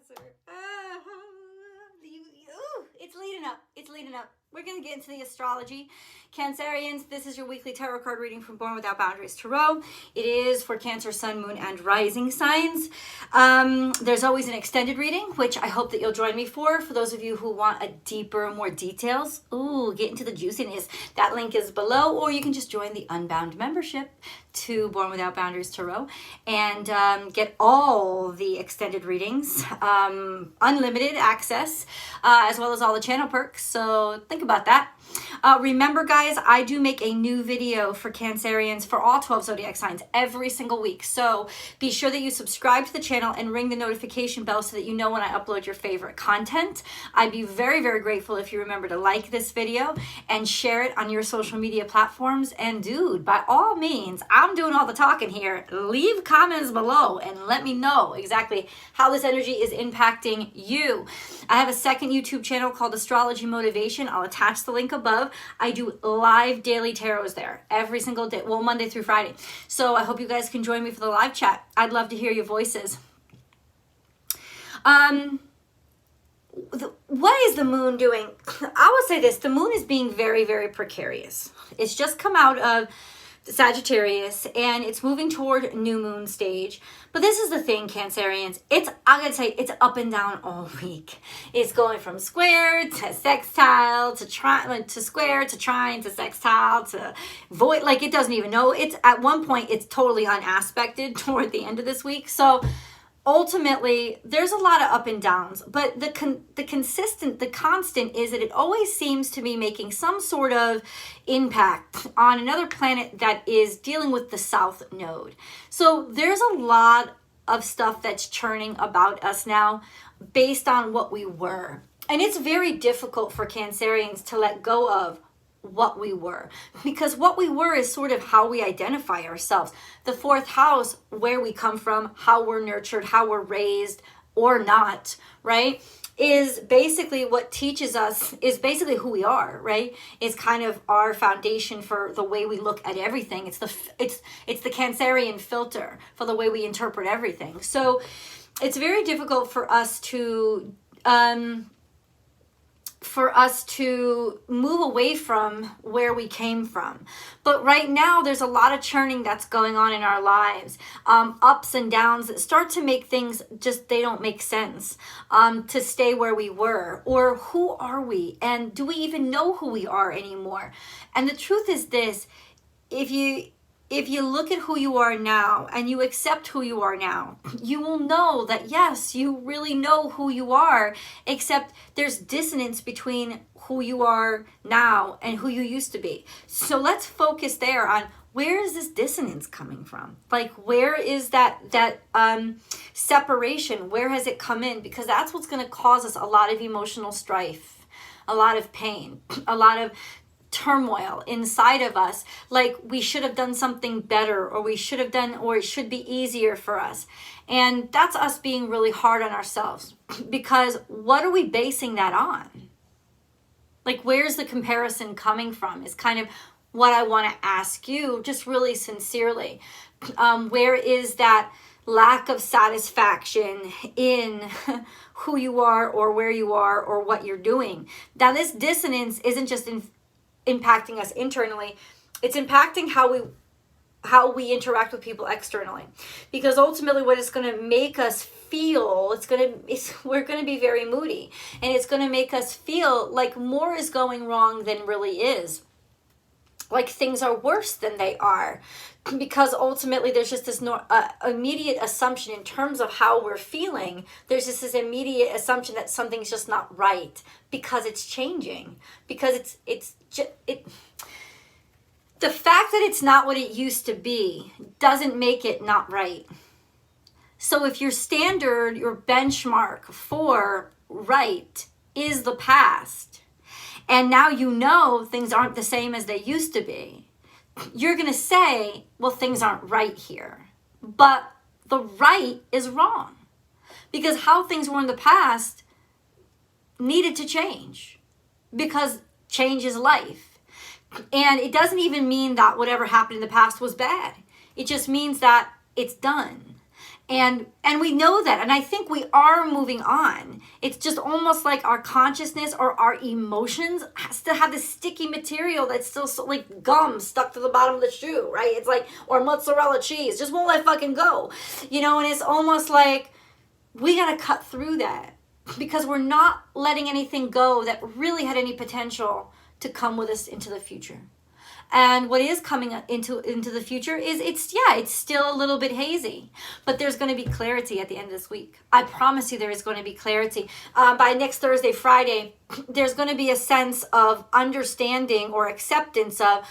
Cancer. It's leading up. It's leading up. We're going to get into the astrology. Cancerians, this is your weekly tarot card reading from Born Without Boundaries Tarot. It is for Cancer, Sun, Moon, and Rising signs. There's always an extended reading, which I hope that you'll join me for those of you who want a deeper, more details. Ooh, get into the juiciness. That link is below, or you can just join the Unbound membership to Born Without Boundaries Tarot and get all the extended readings, unlimited access, as well as all the channel perks. So think about that. Remember, guys, I do make a new video for Cancerians for all 12 zodiac signs every single week. So be sure that you subscribe to the channel and ring the notification bell so that you know when I upload your favorite content. I'd be very, very grateful if you remember to like this video and share it on your social media platforms. And dude, by all means, I'm doing all the talking here. Leave comments below and let me know exactly how this energy is impacting you. I have a second YouTube channel called Astrology Motivation. I'll attach the link above. I do live daily tarots there every single day, well, Monday through Friday. So I hope you guys can join me for the live chat. I'd love to hear your voices. What is the moon doing? I will say this, the moon is being very, very precarious. It's just come out of Sagittarius and it's moving toward new moon stage. But this is the thing, Cancerians, I'm gonna say it's up and down all week. It's going from square to sextile to square to trine to sextile to void, like it doesn't even know. It's at one point it's totally unaspected toward the end of this week. So ultimately, there's a lot of up and downs, but the constant is that it always seems to be making some sort of impact on another planet that is dealing with the South Node. So there's a lot of stuff that's churning about us now based on what we were. And it's very difficult for Cancerians to let go of what we were, because what we were is sort of how we identify ourselves. The fourth house, where we come from, how we're nurtured, how we're raised or not, right, is basically what teaches us, is basically who we are, right? It's kind of our foundation for the way we look at everything. It's the Cancerian filter for the way we interpret everything. So it's very difficult for us to move away from where we came from. But right now, there's a lot of churning that's going on in our lives. Ups and downs that start to make things just, they don't make sense to stay where we were. Or who are we? And do we even know who we are anymore? And the truth is this, if you look at who you are now and you accept who you are now, you will know that yes, you really know who you are, except there's dissonance between who you are now and who you used to be. So let's focus there on where is this dissonance coming from? Like, where is that separation? Where has it come in? Because that's what's going to cause us a lot of emotional strife, a lot of pain, a lot of turmoil inside of us, like we should have done something better, or we should have done, or it should be easier for us. And that's us being really hard on ourselves, because what are we basing that on? Like, where's the comparison coming from is kind of what I want to ask you, just really sincerely. Where is that lack of satisfaction in who you are or where you are or what you're doing? Now, this dissonance isn't just impacting us internally, it's impacting how we interact with people externally, because ultimately what it's going to make us feel, we're going to be very moody, and it's going to make us feel like more is going wrong than really is, like things are worse than they are, because ultimately there's just this immediate assumption in terms of how we're feeling. There's just this immediate assumption that something's just not right because it's changing, because the fact that it's not what it used to be doesn't make it not right. So if your standard, your benchmark for right is the past, and now you know things aren't the same as they used to be, you're going to say, well, things aren't right here. But the right is wrong, because how things were in the past needed to change, because change is life. And it doesn't even mean that whatever happened in the past was bad. It just means that it's done. And we know that. And I think we are moving on. It's just almost like our consciousness or our emotions has to have this sticky material that's still so, like gum stuck to the bottom of the shoe, right? It's like, or mozzarella cheese, just won't let fucking go. You know, and it's almost like we got to cut through that because we're not letting anything go that really had any potential to come with us into the future. And what is coming into the future is it's still a little bit hazy, but there's going to be clarity at the end of this week. I promise you there is going to be clarity. By next Thursday, Friday, there's going to be a sense of understanding or acceptance of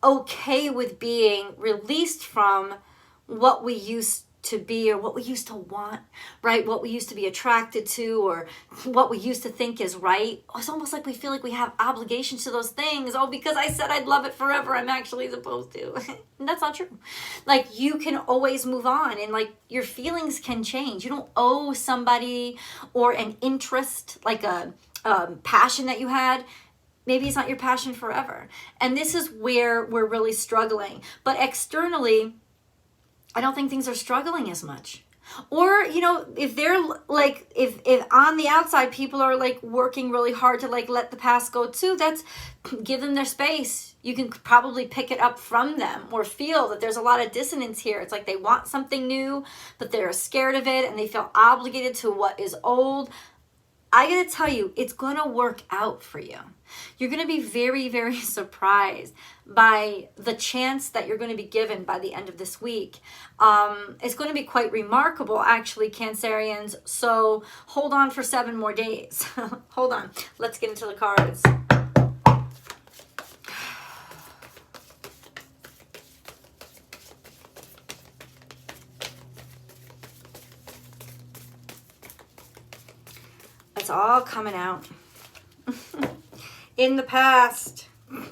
okay with being released from what we used to be or what we used to want, right? What we used to be attracted to or what we used to think is right. It's almost like we feel like we have obligations to those things. Oh, because I said I'd love it forever, I'm actually supposed to. And that's not true. Like you can always move on and like your feelings can change. You don't owe somebody or an interest, like a passion that you had. Maybe it's not your passion forever. And this is where we're really struggling. But externally, I don't think things are struggling as much. Or, you know, if they're like, if on the outside people are like working really hard to like let the past go too, that's give them their space. You can probably pick it up from them or feel that there's a lot of dissonance here. It's like they want something new, but they're scared of it and they feel obligated to what is old. I gotta tell you, it's gonna work out for you. You're gonna be very, very surprised by the chance that you're gonna be given by the end of this week. It's gonna be quite remarkable, actually, Cancerians. So hold on for 7 more days. Hold on, let's get into the cards. It's all coming out. In the past, do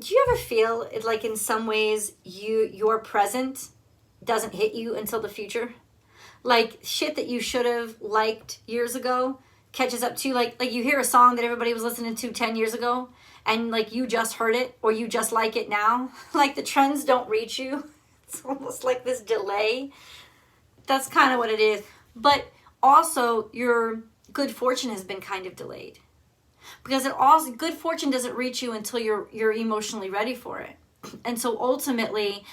you ever feel it like in some ways your present doesn't hit you until the future? Like shit that you should have liked years ago catches up to you. Like you hear a song that everybody was listening to 10 years ago and like you just heard it or you just like it now. Like the trends don't reach you. It's almost like this delay. That's kind of what it is. But also your good fortune has been kind of delayed. Because it also good fortune doesn't reach you until you're emotionally ready for it. And so ultimately,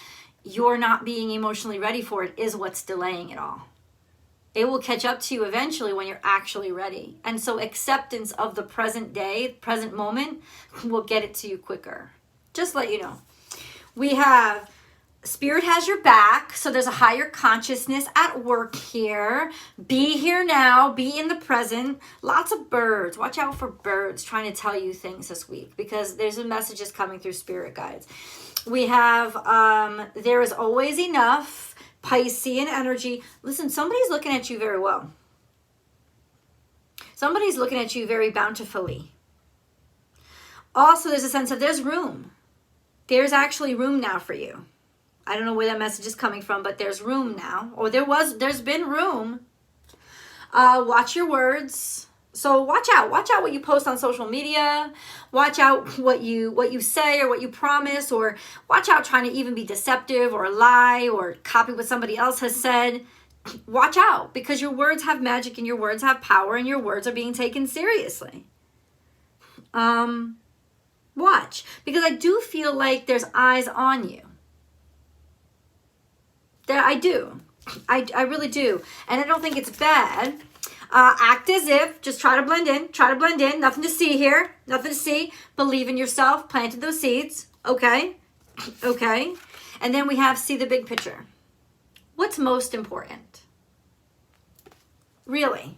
you're not being emotionally ready for it is what's delaying it all. It will catch up to you eventually when you're actually ready. And so acceptance of the present day, present moment, will get it to you quicker. Just let you know. We have Spirit has your back, so there's a higher consciousness at work here. Be here now, be in the present. Lots of birds. Watch out for birds trying to tell you things this week because there's messages coming through spirit guides. We have there is always enough. Piscean energy. Listen, somebody's looking at you very well. Somebody's looking at you very bountifully. Also, there's a sense of there's room. There's actually room now for you. I don't know where that message is coming from, but there's room now. Or there's been room. Watch your words. So watch out what you post on social media. Watch out what you say or what you promise, or watch out trying to even be deceptive or lie or copy what somebody else has said. Watch out because your words have magic and your words have power and your words are being taken seriously. Watch, because I do feel like there's eyes on you. There, I do. I really do. And I don't think it's bad. Act as if. Just try to blend in. Try to blend in. Nothing to see here. Nothing to see. Believe in yourself. Planted those seeds. Okay. Okay. And then we have see the big picture. What's most important? Really?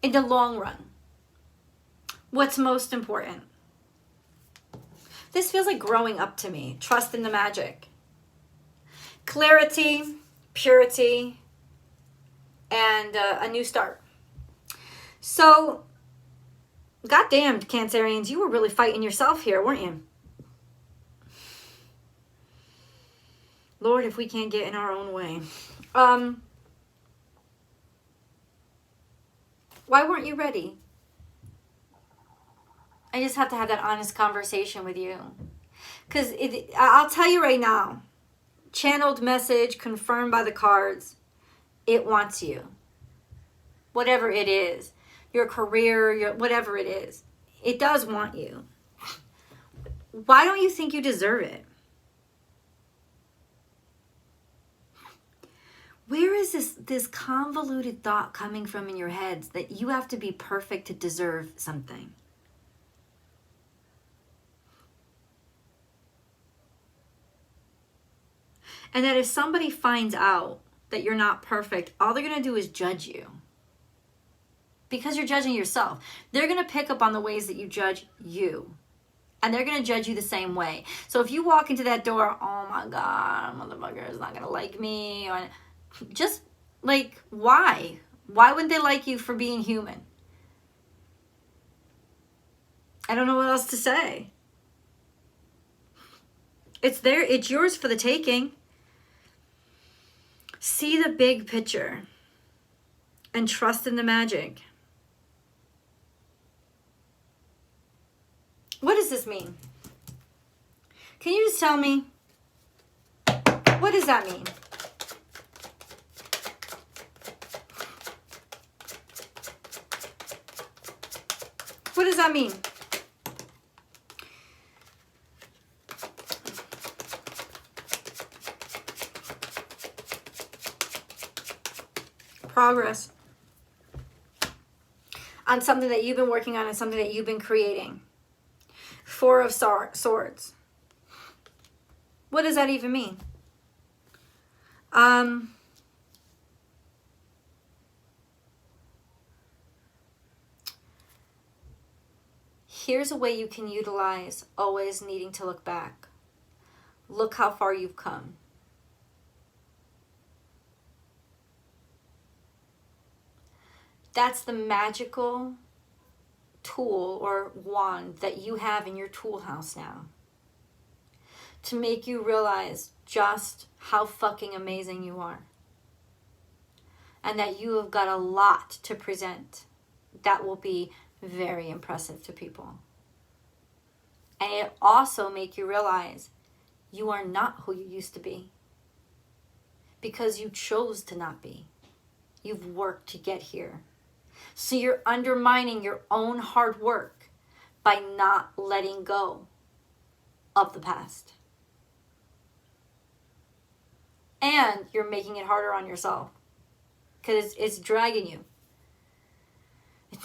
In the long run. What's most important? This feels like growing up to me. Trust in the magic. Clarity, purity, and a new start. So, goddamn, Cancerians, you were really fighting yourself here, weren't you? Lord, if we can't get in our own way. Why weren't you ready? I just have to have that honest conversation with you. Because I'll tell you right now, channeled message confirmed by the cards. It wants you. Whatever it is. Your career, your whatever it is. It does want you. Why don't you think you deserve it? Where is this convoluted thought coming from in your heads that you have to be perfect to deserve something? And that if somebody finds out that you're not perfect, all they're going to do is judge you. Because you're judging yourself. They're going to pick up on the ways that you judge you. And they're going to judge you the same way. So if you walk into that door, oh my God, motherfucker is not going to like me. Or just like, why? Why wouldn't they like you for being human? I don't know what else to say. It's there. It's yours for the taking. See the big picture and trust in the magic. What does this mean? Can you just tell me? What does that mean? What does that mean? Progress on something that you've been working on and something that you've been creating. Four of Swords. What does that even mean? Here's a way you can utilize always needing to look back. Look how far you've come. That's the magical tool or wand that you have in your tool house now. To make you realize just how fucking amazing you are. And that you have got a lot to present that will be very impressive to people. And it also make you realize you are not who you used to be. Because you chose to not be. You've worked to get here. So you're undermining your own hard work by not letting go of the past. And you're making it harder on yourself because it's dragging you.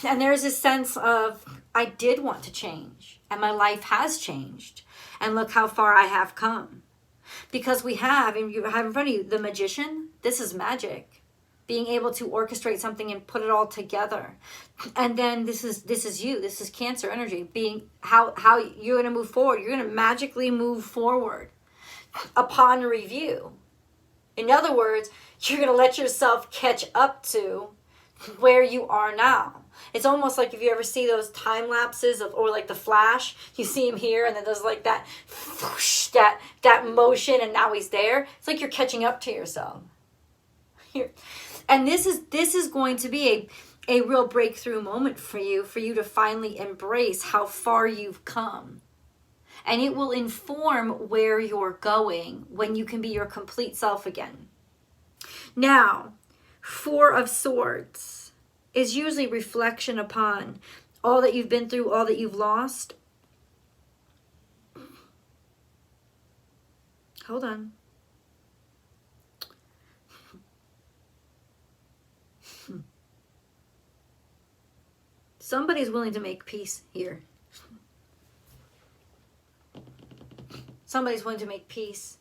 And there's a sense of, I did want to change and my life has changed. And look how far I have come. Because we have, and you have in front of you, the magician. This is magic. Being able to orchestrate something and put it all together. And then this is you. This is Cancer energy. Being how you're going to move forward. You're going to magically move forward upon review. In other words, you're going to let yourself catch up to where you are now. It's almost like if you ever see those time lapses of, or like the Flash, you see him here and then there's like that whoosh, that motion and now he's there. It's like you're catching up to yourself. Here. And this is going to be a real breakthrough moment for you to finally embrace how far you've come. And it will inform where you're going when you can be your complete self again. Now, Four of Swords is usually reflection upon all that you've been through, all that you've lost. Hold on. Somebody's willing to make peace here. Somebody's willing to make peace.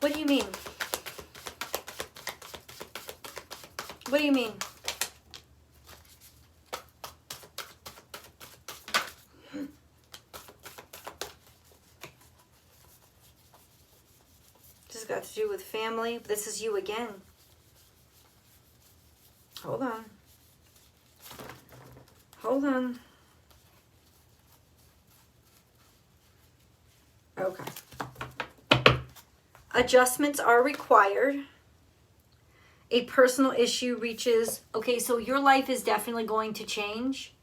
What do you mean? What do you mean? This has got to do with family. This is you again. Hold on. Hold on. Okay. Adjustments are required. A personal issue reaches... Okay, so your life is definitely going to change.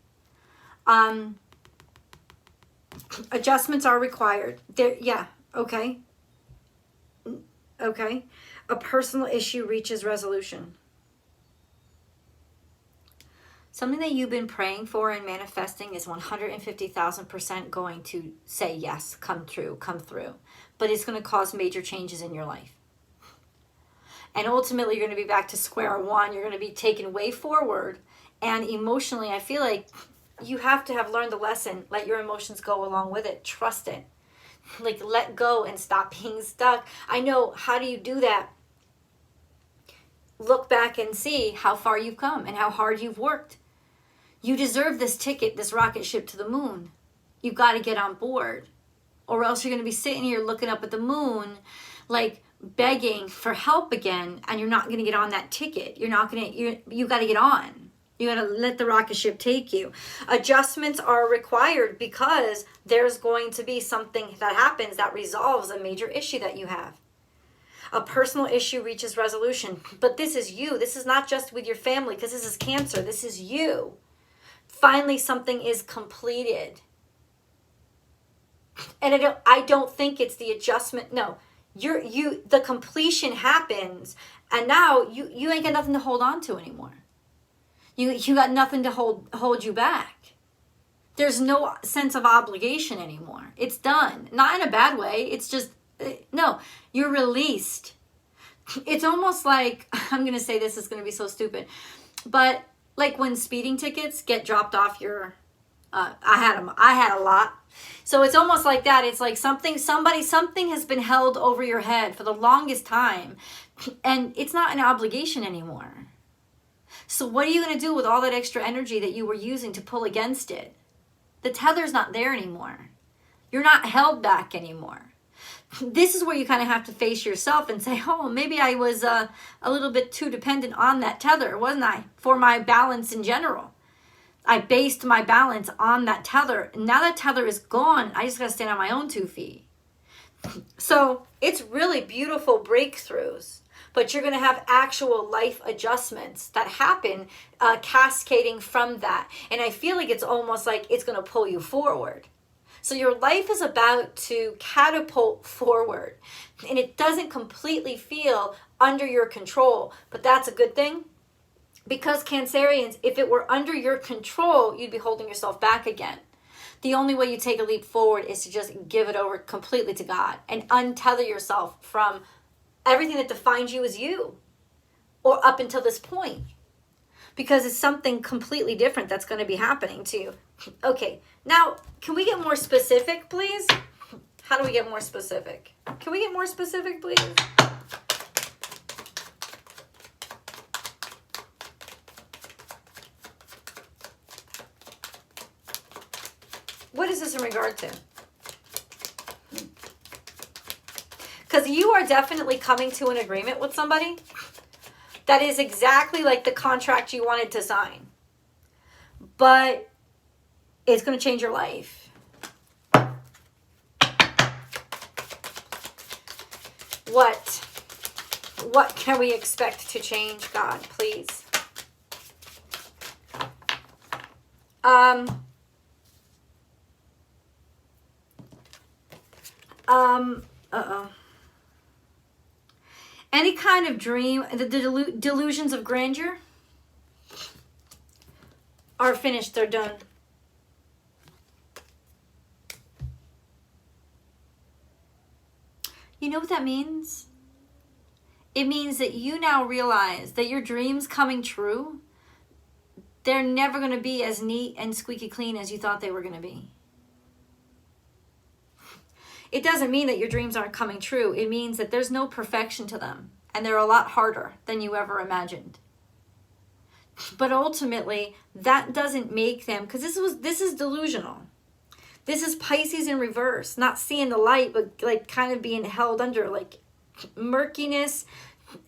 Adjustments are required. There, yeah, okay. Okay. A personal issue reaches resolution. Something that you've been praying for and manifesting is 150,000% going to say yes, come true, come through. But it's going to cause major changes in your life. And ultimately, you're going to be back to square one. You're going to be taken way forward. And emotionally, I feel like you have to have learned the lesson. Let your emotions go along with it. Trust it. Like, let go and stop being stuck. I know. How do you do that? Look back and see how far you've come and how hard you've worked. You deserve this ticket, this rocket ship to the moon. You've got to get on board. Or else you're going to be sitting here looking up at the moon, like begging for help again, and you're not going to get on that ticket. You're not going to, you got to get on. You got to let the rocket ship take you. Adjustments are required because there's going to be something that happens that resolves a major issue that you have. A personal issue reaches resolution. But this is you. This is not just with your family, because this is Cancer. This is you. Finally, something is completed. And I don't think it's the adjustment. No, the completion happens, and now you ain't got nothing to hold on to anymore. You got nothing to hold you back. There's no sense of obligation anymore. It's done. Not in a bad way. It's just, no, you're released. It's almost like, I'm going to say this is going to be so stupid, but like when speeding tickets get dropped off your, I had a lot. So it's almost like that. It's like something has been held over your head for the longest time, and it's not an obligation anymore. So what are you going to do with all that extra energy that you were using to pull against it? The tether's not there anymore. You're not held back anymore. This is where you kind of have to face yourself and say, oh, maybe I was a little bit too dependent on that tether, wasn't I? For my balance in general. I based my balance on that tether. Now that tether is gone, I just got to stand on my own 2 feet. So it's really beautiful breakthroughs. But you're going to have actual life adjustments that happen cascading from that. And I feel like it's almost like it's going to pull you forward. So your life is about to catapult forward. And it doesn't completely feel under your control. But that's a good thing. Because Cancerians, if it were under your control, you'd be holding yourself back again. The only way you take a leap forward is to just give it over completely to God and untether yourself from everything that defines you as you, or up until this point, because it's something completely different that's going to be happening to you. Okay, now, can we get more specific, please? How do we get more specific? Can we get more specific, please? What is this in regard to? Because you are definitely coming to an agreement with somebody that is exactly like the contract you wanted to sign. But it's going to change your life. What can we expect to change, God, please? Any kind of dream, the delusions of grandeur are finished. They're done. You know what that means? It means that you now realize that your dreams coming true, they're never going to be as neat and squeaky clean as you thought they were going to be. It doesn't mean that your dreams aren't coming true. It means that there's no perfection to them, and they're a lot harder than you ever imagined. But ultimately, that doesn't make them, because this is delusional. This is Pisces in reverse, not seeing the light, but like kind of being held under like murkiness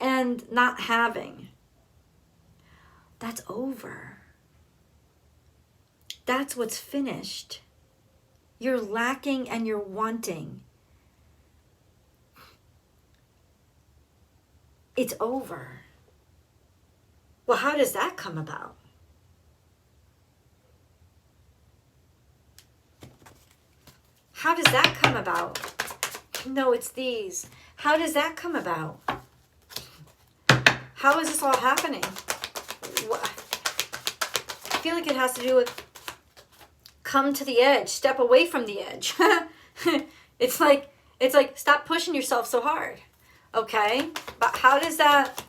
and not having. That's over. That's what's finished. You're lacking and you're wanting. It's over. Well, how does that come about? How does that come about? No, it's these. How does that come about? How is this all happening? I feel like it has to do with come to the edge, step away from the edge. It's like stop pushing yourself so hard. Okay? But how does that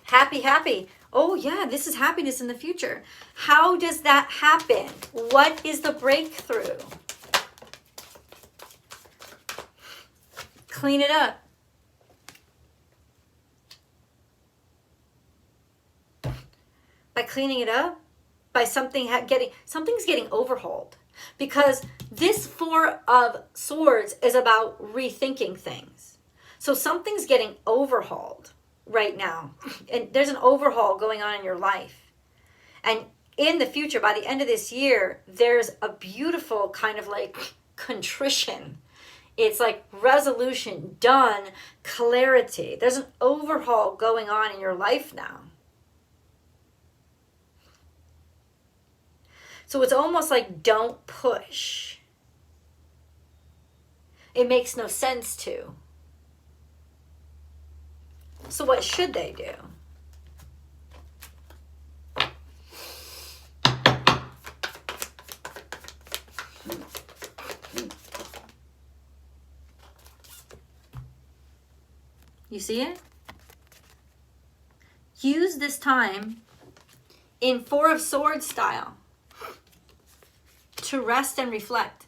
happy. Oh yeah, this is happiness in the future. How does that happen? What is the breakthrough? Clean it up. By cleaning it up, by something's getting overhauled. Because this Four of Swords is about rethinking things. So something's getting overhauled right now. And there's an overhaul going on in your life. And in the future, by the end of this year, there's a beautiful kind of like contrition. It's like resolution, done, clarity. There's an overhaul going on in your life now. So it's almost like don't push. It makes no sense to. So what should they do? You see it? Use this time in Four of Swords style to rest and reflect.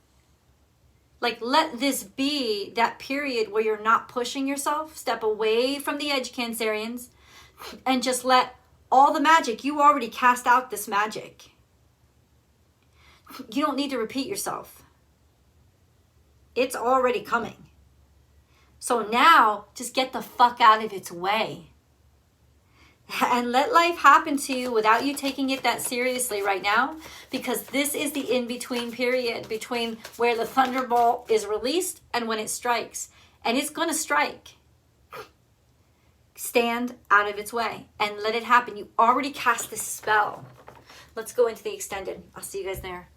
Like, let this be that period where you're not pushing yourself. Step away from the edge, Cancerians, and just let all the magic, you already cast out this magic. You don't need to repeat yourself. It's already coming. So now, just get the fuck out of its way. And let life happen to you without you taking it that seriously right now, because this is the in-between period between where the thunderbolt is released and when it strikes. And it's going to strike. Stand out of its way and let it happen. You already cast this spell. Let's go into the extended. I'll see you guys there.